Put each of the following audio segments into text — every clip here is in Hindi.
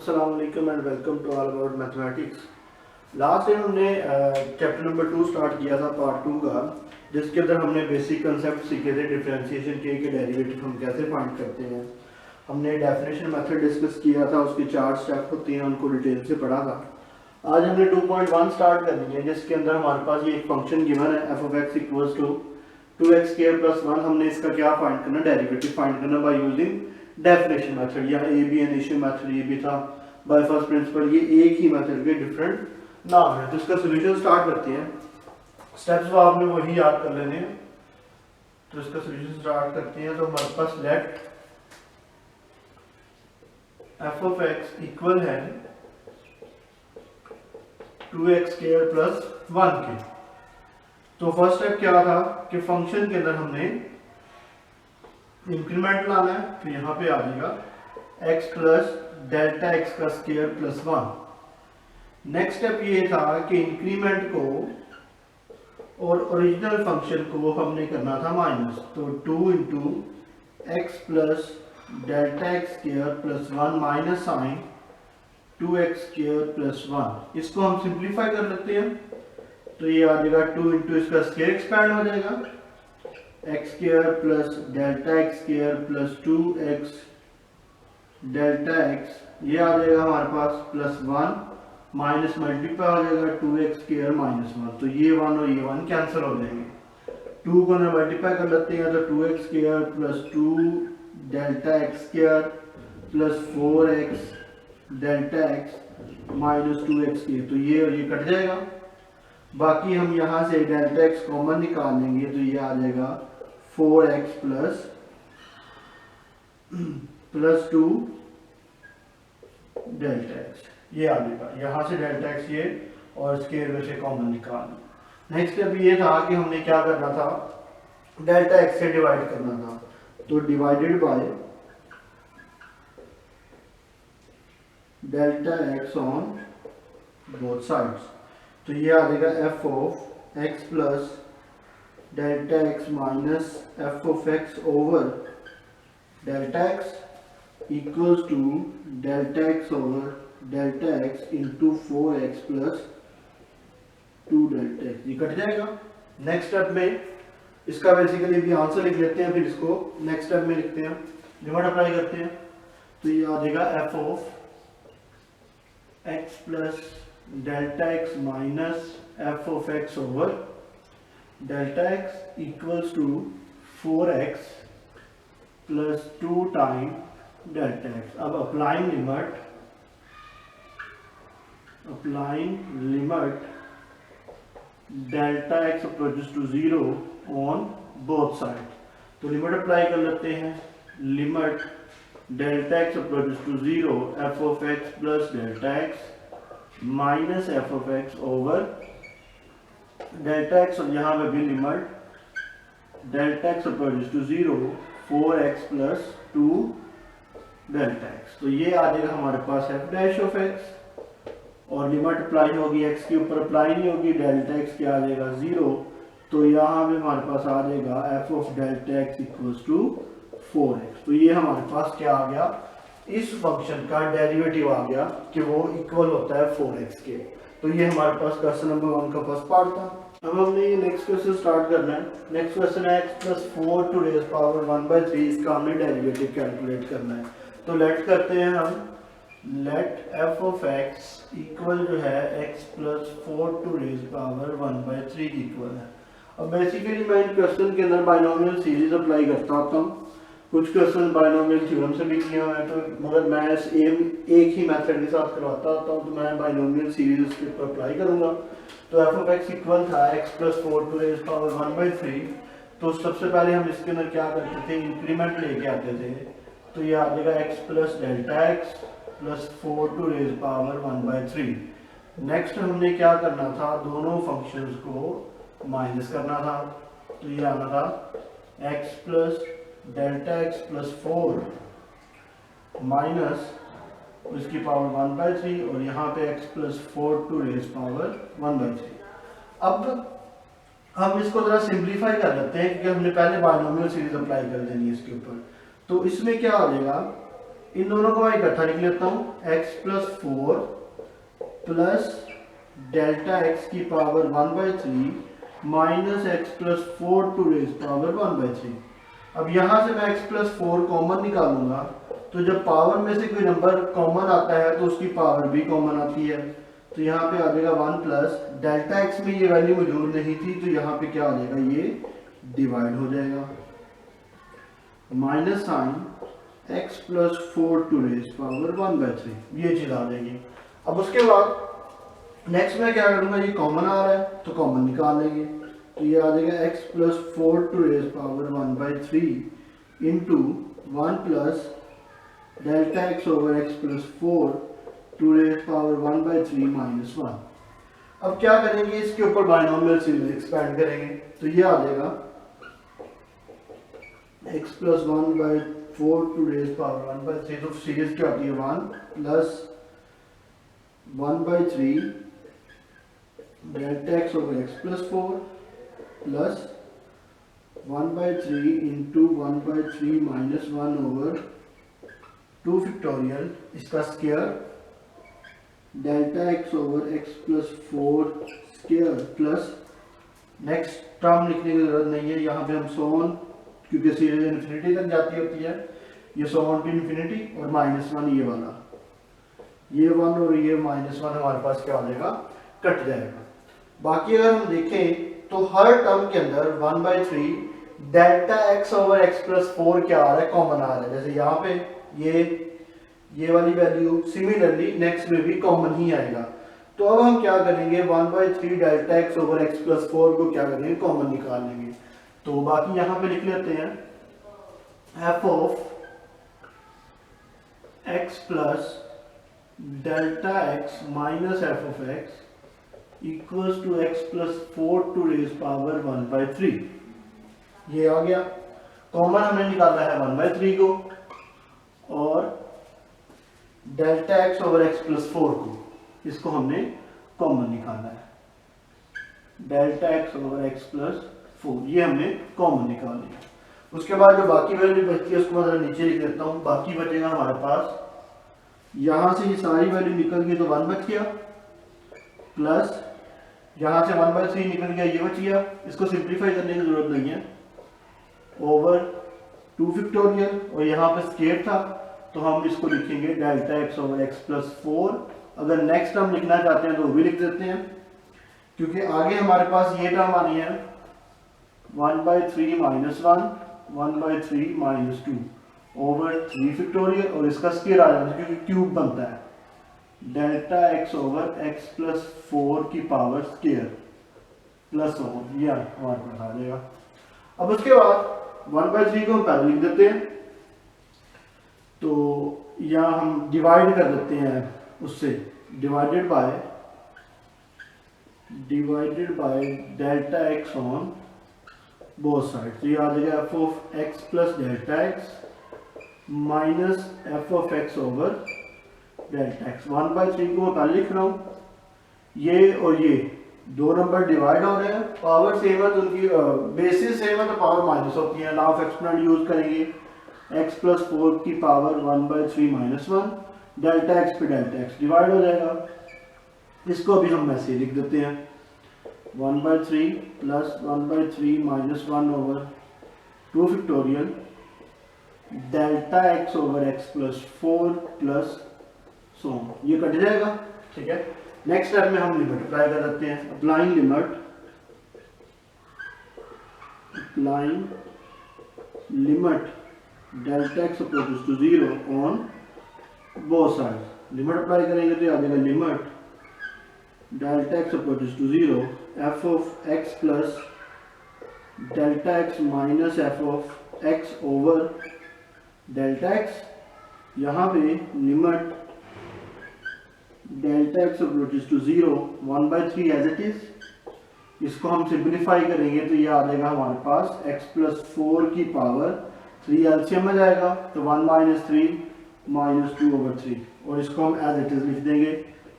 अस्सलाम वालेकुम and welcome to all about mathematics. Last time हमने चैप्टर नंबर 2 स्टार्ट किया था पार्ट 2 का, जिसके अंदर हमने बेसिक कंसेप्ट सीखे थे डिफरेंशिएशन के डेरिवेटिव हम कैसे फाइंड करते हैं। हमने डेफिनेशन मेथड डिस्कस किया था, उसके 4 स्टेप होते हैं, उनको डिटेल से पढ़ा था। आज हमने 2.1 स्टार्ट करनी है, जिसके अंदर हमारे पास ये एक फंक्शन गिवन है f of x equals to 2x square plus 1। हमने इसका क्या फाइंड करना, डेरिवेटिव फाइंड करना बाय यूजिंग डेफिनेशन मेथड। यहाँ ए बी इनिशियल मेथड ये भी था बाय फर्स्ट प्रिंसिपल, ये एक ही मेथड के डिफरेंट नाम है। तो इसका सॉल्यूशन स्टार्ट करते हैं। स्टेप्स वो आपने वही याद कर लेने हैं। तो इसका सॉल्यूशन स्टार्ट करते हैं। तो हमारे पास let f of x equal है 2x स्क्वायर प्लस 1 के। तो फर्स्ट स्टेप क्या था कि फंक्शन के अंदर हमने इंक्रीमेंट लाना है, तो यहां पे आ जाएगा x प्लस डेल्टा x का स्क्वायर प्लस 1। नेक्स्ट स्टेप ये था कि इंक्रीमेंट को और ओरिजिनल फंक्शन को हमने करना था माइनस, तो 2 into X plus delta X square plus 1 minus sign 2x square plus 1। इसको हम सिंप्लीफाई कर लेते हैं, तो ये आ जाएगा 2 इंटू इसका स्क्वायर एक्सपैंड हो जाएगा x square plus delta X square plus 2x delta x, ये आ जाएगा हमारे पास प्लस 1 माइनस मल्टीप्लाई हो जाएगा 2x स्क्वायर माइनस 1। तो ये 1 और ये 1 कैंसिल हो जाएंगे। 2 को मल्टीप्लाई कर लेते हैं, तो 2x square plus 2 delta X square plus 4x delta x minus 2x square, तो ये और ये कट जाएगा। बाकी हम यहाँ से डेल्टा एक्स कॉमन निकाल लेंगे, तो ये आ जाएगा 4x प्लस 2 डेल्टा एक्स, ये आ जाएगा। यहाँ से डेल्टा एक्स ये और स्क्वायर में से कॉमन निकालना। नेक्स्ट स्टेप ये था कि हमने क्या करना था, डेल्टा एक्स से डिवाइड करना था। तो divided by delta x on both sides, तो ये आ जाएगा f of x plus delta x minus f of x over delta x equals to delta x over delta x into 4x plus 2 delta x, ये कट जाएगा। नेक्स्ट स्टेप में इसका बेसिकली भी आंसर लिख लेते हैं, फिर इसको नेक्स्ट स्टेप में लिखते हैं, लिमिट अप्लाई करते हैं। तो ये आ जाएगा f of x plus delta x minus f of x over delta x equals to 4x plus 2 time delta x। अब applying limit delta x approaches to 0 on both side. तो लिमिट अप्लाई कर लेते हैं। Limit delta x approaches to 0 f of x plus delta x minus F of x over delta x, और यहाँ पे भी limit delta X approaches to 0 4x plus 2 delta x. तो ये आ जाएगा हमारे पास एफ डैश ऑफ एक्स, और लिमिट अप्लाई होगी एक्स के ऊपर, अप्लाई नहीं होगी, डेल्टा एक्स क्या आ जाएगा 0। तो यहाँ पे हमारे पास आ जाएगा F of delta X equals to 4x। तो ये हमारे पास क्या आ गया, इस फंक्शन का डेरिवेटिव आ गया कि वो इक्वल होता है 4x के। तो ये हमारे पास क्वेश्चन नंबर 1 का फर्स्ट पार्ट था। अब हमने ये नेक्स्ट क्वेश्चन स्टार्ट करना है। नेक्स्ट क्वेश्चन है x plus 4 to raise power 1/3, इसका हमने डेरिवेटिव कैलकुलेट करना है। तो लेट करते हैं हम, let f of x equal जो है x plus 4 to raise power 1/3 equal है। अब बेसिकली मैं इन क्वेश्चन के अंदर बाइनोमियल सीरीज अप्लाई करता होता हूँ। कुछ क्वेश्चन बाइनोमियल थ्योरम से भी किया हुआ है, तो मगर मैं एक ही मेथड के साथ करवाता होता हूँ, तो मैं बाइनोमियल सीरीज उसके ऊपर अप्लाई करूंगा। तो f ऑफ x इक्वल था x plus 4 to raise power 1/3। तो सबसे पहले हम इसके अंदर क्या करते थे, इंक्रीमेंट लेके आते थे। तो ये आ जाएगा x plus delta x plus 4 to raise power 1/3। Next हमने क्या करना था, दोनों फंक्शंस को माइनस करना था। तो ये आना था x plus delta x plus 4 minus उसकी पावर 1/3, और यहाँ पे x plus 4 to raise power 1/3। अब हम इसको जरा सिंप्लीफाई कर लेते हैं, क्योंकि हमने पहले बाइनोमियल सीरीज अप्लाई कर देनी है इसके ऊपर। तो इसमें क्या हो जाएगा, इन दोनों को मैं इकट्ठा लिख लेता हूँ, x plus 4 plus delta x की power 1/3 minus x plus 4 to raise power 1/3। अब यहाँ से मैं x प्लस 4 कॉमन निकालूंगा, तो जब पावर में से कोई नंबर कॉमन आता है तो उसकी पावर भी कॉमन आती है। तो यहाँ पे आ जाएगा 1 प्लस डेल्टा x में ये वैल्यू मौजूद नहीं थी, तो यहाँ पे क्या आ जाएगा, ये डिवाइड हो जाएगा, minus sign x plus 4 to raise power 1/3, ये चीज आ जाएगी। अब उसके बाद नेक्स्ट में क्या करूंगा, ये कॉमन आ रहा है तो कॉमन निकाल लेंगे, तो ये आ जाएगा x plus 4 to raise power 1/3 into 1 plus delta x over x plus 4 to raise power 1/3 minus 1। अब क्या करेंगे, इसके ऊपर बाइनोमियल सीरीज एक्सपेंड करेंगे, तो ये आ जाएगा x plus 1/4 to raise power 1/3, तो सीरीज क्या होती है 1 plus 1/3 delta x over x plus 4 plus 1/3 into 1/3 minus 1 over 2 factorial, इसका square delta x over x plus 4 square plus next term लिखने की जरूरत नहीं है, यहाँ पे हम सोन, क्योंकि सीरीज इन्फिनिटी तक जाती होती है, ये सोन टू इन्फिनिटी और माइनस 1 ये वाला, ये 1 और ये माइनस 1 हमारे पास क्या हो जाएगा, कट जाएगा। बाकी अगर हम देखें तो हर टर्म के अंदर 1/3 delta x over x plus 4 क्या आ रहा है, कॉमन आ रहा है। जैसे यहाँ पे ये वाली वैल्यू सिमिलरली नेक्स्ट में भी कॉमन ही आएगा। तो अब हम क्या करेंगे, 1/3 delta x over x plus 4 को क्या करेंगे, कॉमन निकाल लेंगे। तो बाकी यहाँ पे लिख लेते हैं f of x plus delta x minus f of x equals to x plus 4 to raise power 1/3। ये आ गया, कॉमन हमने निकाला है 1/3 को और delta x over x plus 4 को, इसको हमने कॉमन निकाला है, delta x over x plus 4 ये हमने कॉमन निकाल लिया। उसके बाद जो बाकी वैल्यू बचती है उसको मैं नीचे लिख देता हूँ। बाकी बचेगा हमारे पास, यहाँ से ये सारी वैल्यू निकल गई तो 1 बच गया, प्लस यहाँ से 1/3 निकल गया, ये बच गया, इसको सिंप्लीफाई करने की जरूरत नहीं है, ओवर 2 फैक्टोरियल, और यहाँ पे स्क्वायर था तो हम इसको लिखेंगे delta x over x plus 4। अगर नेक्स्ट टर्म लिखना चाहते हैं तो वो भी लिख देते हैं, क्योंकि आगे हमारे पास ये टर्म आनी है 1/3 माइनस 1 1/3 माइनस 2 ओवर 3 फैक्टोरियल, और इसका स्क्वायर आ जाता है क्योंकि क्यूब बनता है, delta x over x plus 4 की पावर स्क्वायर प्लस 1, ये हमारे पास आ जाएगा। अब उसके बाद 1/3 को हम पहले लिख देते हैं, तो यहाँ हम डिवाइड कर देते हैं उससे, divided by delta x on both side, तो ये आ जाएगा f of x plus delta x minus f of x over delta x। 1/3 को मैं पहले लिख रहा हूँ, ये और ये दो नंबर डिवाइड हो रहे हैं, पावर सेम है तो उनकी बेसिस सेम है तो पावर माइनस होती है, लॉ ऑफ एक्सपोनेंट यूज करेंगे, x प्लस 4 की पावर 1/3 माइनस 1, डेल्टा x पे डेल्टा x डिवाइड हो जाएगा। इसको अभी हम ऐसे ही लिख देते हैं, 1/3 plus 1/3 minus 1 over 2 factorial delta x over x plus 4 plus so, ये कट जाएगा, ठीक है। नेक्स्ट स्टेप में हम लिमिट अप्लाई कर देते हैं, applying limit delta x approaches to 0 on both sides. Limit apply करेंगे तो आ जाएगा limit delta x approaches to 0 f of x plus delta x minus f of x over delta x। यहाँ पे limit delta x approaches to 0 1/3 as it is, इसको हम सिंप्लीफाई करेंगे तो ये आ जाएगा हमारे पास x प्लस 4 की पावर 3 एलसीएम में जाएगा तो 1 माइनस 3 माइनस 2 ओवर 3, और इसको हम एज इट इज लिख देंगे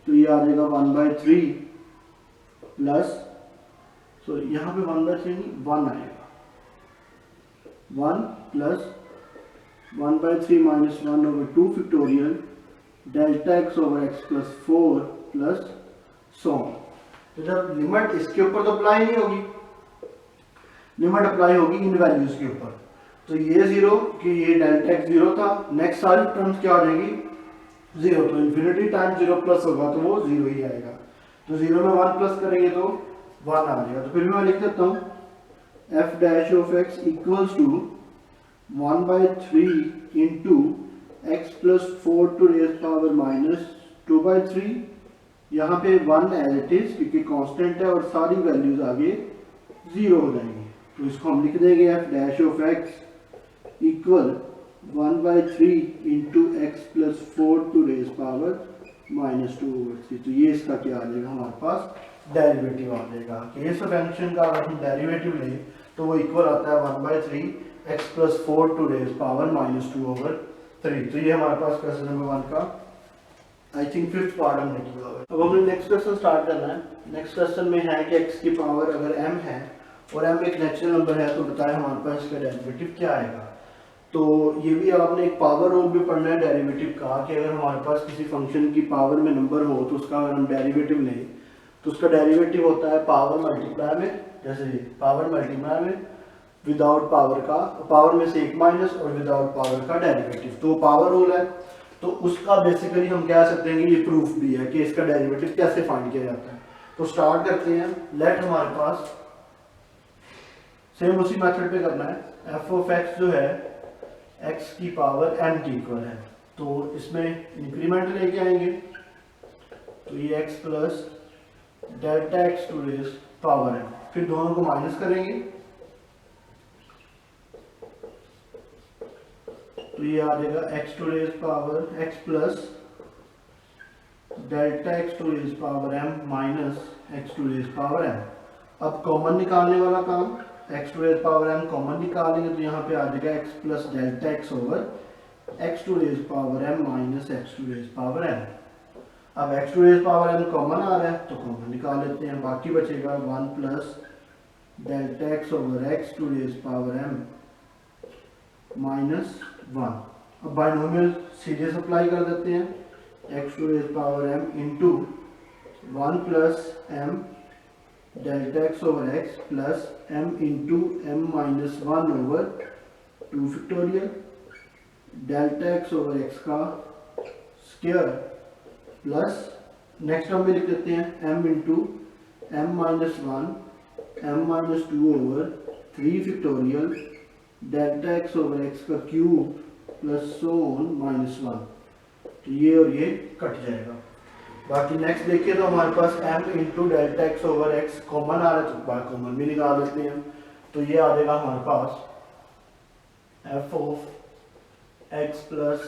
तो ये आ जाएगा 1/3 प्लस, सो यहाँ पे 1/3 नहीं 1 आएगा, 1 plus 1/3 minus 1/2 factorial delta x over x plus 4 plus so. तो जब लिमिट इसके ऊपर तो अप्लाई नहीं होगी, लिमिट अप्लाई होगी इन वैल्यूज के ऊपर। तो ये जीरो कि ये डेल्टा एक्स जीरो था, नेक्स्ट सारी टर्म्स क्या आ जाएगी जीरो। तो इन्फिनिटी टाइम जीरो प्लस होगा तो वो जीरो ही आएगा। तो जीरो में 1 प्लस करेंगे तो 1 आ जाएगा। तो फिर भी मैं लिख देता हूँ F dash of X equals to 1/3 into X plus 4 to raise power minus 2/3। यहाँ पे 1 एज इट इज क्योंकि कांस्टेंट है और सारी वैल्यूज आगे जीरो हो जाएंगी। तो इसको हम लिख देंगे F dash of x equal 1/3 into X plus 4 to raise power minus 2/3। तो ये इसका क्या आ जाएगा, हमारे पास डेरिवेटिव आ जाएगा कि इस फंक्शन का अगर हम डेरिवेटिव लें तो वो इक्वल आता है 1/3 X plus 4 to raise power minus 2/3। तो ये हमारे पास क्वेश्चन नंबर 1 का आई थिंक 5th पार्ट हमने किया हुआ है। अब हमने नेक्स्ट क्वेश्चन स्टार्ट करना है। नेक्स्ट क्वेश्चन में है कि x की पावर अगर m है और m एक नेचुरल नंबर है तो बताएं हमारे पास इसका डेरिवेटिव क्या आएगा। तो ये भी आपने एक पावर रूल भी पढ़ना है डेरिवेटिव का कि अगर हमारे पास किसी फंक्शन की पावर में नंबर हो तो उसका अगर हम डेरिवेटिव लें तो उसका डेरिवेटिव होता है पावर मल्टीप्लाई में, जैसे पावर मल्टीप्लाई में विदाउट पावर का, पावर में से एक माइनस और विदाउट पावर का डेरिवेटिव। तो पावर रूल है तो उसका बेसिकली हम कह सकते हैं कि ये प्रूफ भी है कि इसका डेरिवेटिव कैसे फाइंड किया जाता है। तो स्टार्ट करते हैं। लेट हमारे पास सेम उसी मेथड पे करना है। एफ ऑफ एक्स जो है एक्स की पावर m की इक्वल है तो इसमें इंक्रीमेंट लेके आएंगे तो ये x plus delta x to raise power m, फिर दोनों को माइनस करेंगे तो ये आ जाएगा x to raise power x plus delta x to raise power m minus x to raise power m। अब कॉमन निकालने वाला काम, x to raise power m common निकालेंगे तो यहाँ पे आ जाएगा x plus delta x over x to raise power m minus x to raise power m। अब x to raise power m common आ रहा है तो कॉमन निकाल लेते हैं, बाकी बचेगा 1 plus delta x over x to raise power m minus 1। अब बाइनोमियल सीधे अप्लाई कर देते हैं x to raise power m into 1 plus m delta x over x plus m into m minus 1 over 2 factorial delta x over x का स्क्वायर प्लस नेक्स्ट टर्म में लिख देते हैं m into m minus 1 m minus 2 over 3 factorial delta x over x का cube plus so on minus 1। तो ये और ये कट जाएगा। बाकी नेक्स्ट देखिए तो हमारे पास m into delta x over x common आ रहा है तो बाहर कॉमन भी निकाल देते हैं। तो ये आ जाएगा हमारे पास f of x plus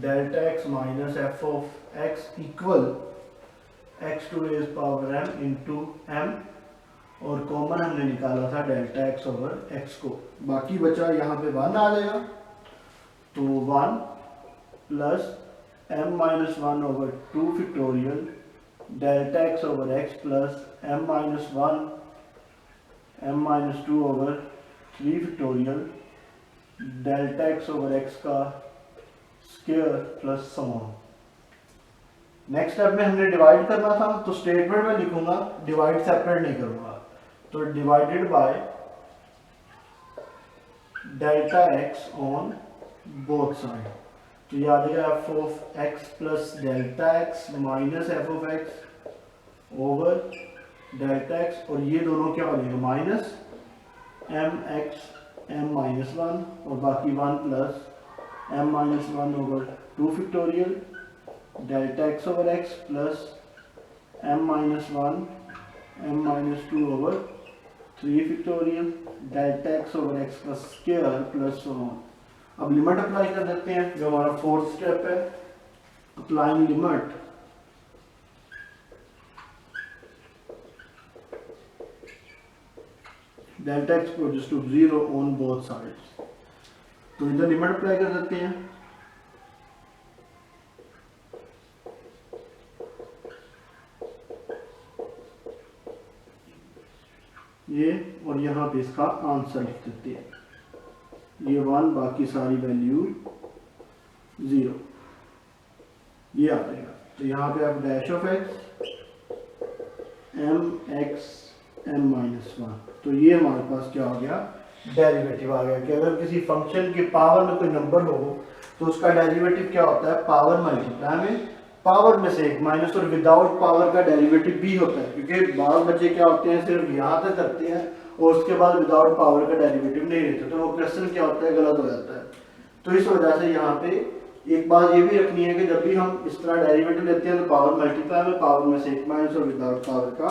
delta x minus F of x equal x to raise power m into m और कॉमन हमने निकाला था डेल्टा एक्स ओवर एक्स को। बाकी बचा यहाँ पे 1 आ जाएगा तो 1 plus m minus 1 over 2 factorial delta x over x plus m minus 1 m minus 2 over 3 factorial delta x over x का square plus so on. Next step में हमने डिवाइड करना था तो स्टेटमेंट में लिखूंगा, डिवाइड सेपरेट नहीं करूंगा। तो divided by delta x on both side. तो ये आ जाएगा F of x plus delta x minus F of x over delta x और ये दोनों क्या हो जाएगा minus m x m minus 1 और बाकी 1 plus m minus 1 over 2 factorial delta x over x plus m minus 1 m minus 2 over 3 factorial delta x over x का स्क्वायर प्लस 1। अब लिमिट अप्लाई कर देते हैं जो हमारा 4th स्टेप है। Applying limit delta x goes to 0 on both sides. तो इधर लिमिट अप्लाई कर देते हैं। ये और यहाँ पे इसका आंसर लिख देते हैं। ये 1 बाकी सारी वैल्यू 0, ये आ जाएगा। तो यहाँ पे आप dash of x m x m minus 1, तो ये हमारे पास क्या हो गया, डेरिवेटिव आ गया कि अगर किसी फंक्शन की पावर में कोई नंबर हो तो उसका डेरिवेटिव क्या होता है, पावर मल्टीप्लाई में पावर में से एक माइनस, और विदाउट पावर का डेरिवेटिव भी होता है, क्योंकि बाल बच्चे क्या होते हैं सिर्फ यहाँ तक करते हैं और उसके बाद विदाउट पावर का डेरिवेटिव नहीं लेते, तो वो क्वेश्चन क्या होता है, गलत हो जाता है। तो इस वजह से यहाँ पे एक बात ये भी रखनी है कि जब भी हम इस तरह डेरिवेटिव लेते हैं तो पावर मल्टीप्लाई में पावर में से एक माइनस और विदाउट पावर का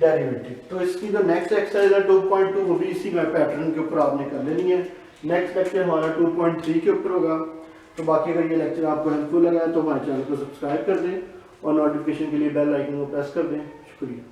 डेरिवेटिव। तो इसकी जो नेक्स्ट एक्सरसाइज है 2.2 वो भी इसी में पैटर्न के ऊपर आपने कर लेनी है। नेक्स्ट लेक्चर हमारा 2.3 के ऊपर होगा। तो बाकी अगर ये लेक्चर आपको हेल्पफुल लगा है तो हमारे चैनल को सब्सक्राइब कर दें और नोटिफिकेशन के लिए बेल आइकन को प्रेस कर दें। शुक्रिया।